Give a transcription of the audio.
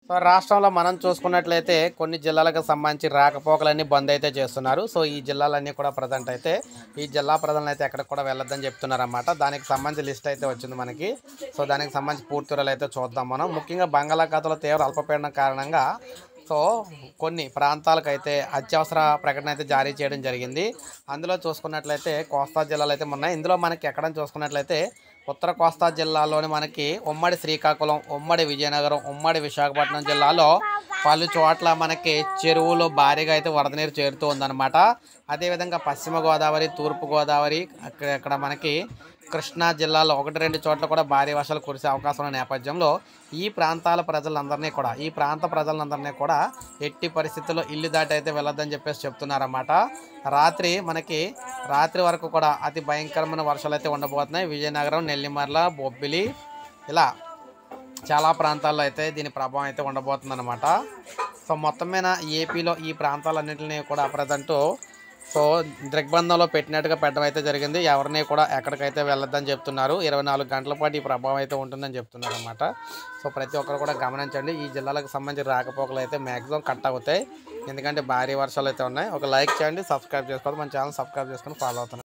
So రాష్ట్రంలో మనం చూసుకున్నట్లయితే కొన్ని జిల్లాలకు సంబంధించి రాకపోకలన్నీ బంద్ అయితే చేస్తున్నారు. సో ఈ జిల్లాలన్నీ కూడా ప్రజెంట్ అయితే ఈ జిల్లా ప్రజలను అయితే ఎక్కడికి కూడా వెళ్ళొద్దని చెప్తున్నారన్నమాట. దానికి సంబంధించి లిస్ట్ అయితే వచ్చింది మనకి. సో దానికి సంబంధించి పూర్తి వివరాలు అయితే చూద్దాం మనం. ముఖ్యంగా బంగాళాఖాతంలో తీవ్ర అల్పపీడనం కారణంగా సో కొన్ని ప్రాంతాలకైతే అత్యవసర ప్రకటన అయితే జారీ చేయడం జరిగింది. అందులో చూసుకున్నట్లయితే కోస్తా జిల్లాలు అయితే ఉన్నాయి. ఇందులో మనకి ఎక్కడ చూసుకున్నట్లయితే ఉత్తర కోస్తా జిల్లాలోని మనకి ఉమ్మడి శ్రీకాకుళం, ఉమ్మడి విజయనగరం, ఉమ్మడి విశాఖపట్నం జిల్లాలో పలు చోట్ల మనకి చెరువులు భారీగా అయితే వరద నీరు చేరుతూ ఉందన్నమాట. అదేవిధంగా పశ్చిమ గోదావరి, తూర్పు గోదావరి, ఇక్కడ మనకి కృష్ణా జిల్లాలో 1-2 చోట్ల కూడా భారీ వర్షాలు కురిసే అవకాశం ఉన్న నేపథ్యంలో ఈ ప్రాంతాల ప్రజలందరినీ కూడా ఎట్టి పరిస్థితుల్లో ఇల్లు దాటి అయితే వెళ్ళొద్దని చెప్పేసి చెప్తున్నారన్నమాట. రాత్రి వరకు కూడా అతి భయంకరమైన వర్షాలు అయితే ఉండబోతున్నాయి. విజయనగరం, నెల్లిమర్ల, బొబ్బిలి ఇలా చాలా ప్రాంతాల్లో అయితే దీని ప్రభావం అయితే ఉండబోతుందన్నమాట. సో మొత్తం మీద ఏపీలో ఈ ప్రాంతాలన్నింటినీ కూడా ప్రజెంటు సో దిగ్బంధంలో పెట్టినట్టుగా పెట్టడం అయితే జరిగింది. ఎవరిని కూడా ఎక్కడికైతే వెళ్ళొద్దని చెప్తున్నారు. 24 గంటల పాటు ఈ ప్రభావం అయితే ఉంటుందని చెప్తున్నారు అన్నమాట. సో ప్రతి ఒక్కరు కూడా గమనించండి. ఈ జిల్లాలకు సంబంధించి రాకపోకలు అయితే మ్యాక్సిమం కట్ అవుతాయి. ఎందుకంటే భారీ వర్షాలు అయితే ఉన్నాయి. ఒక లైక్ చేయండి, సబ్స్క్రైబ్ చేసుకోవాలి. మన ఛానల్ సబ్స్క్రైబ్ చేసుకొని ఫాలో అవుతున్నాను.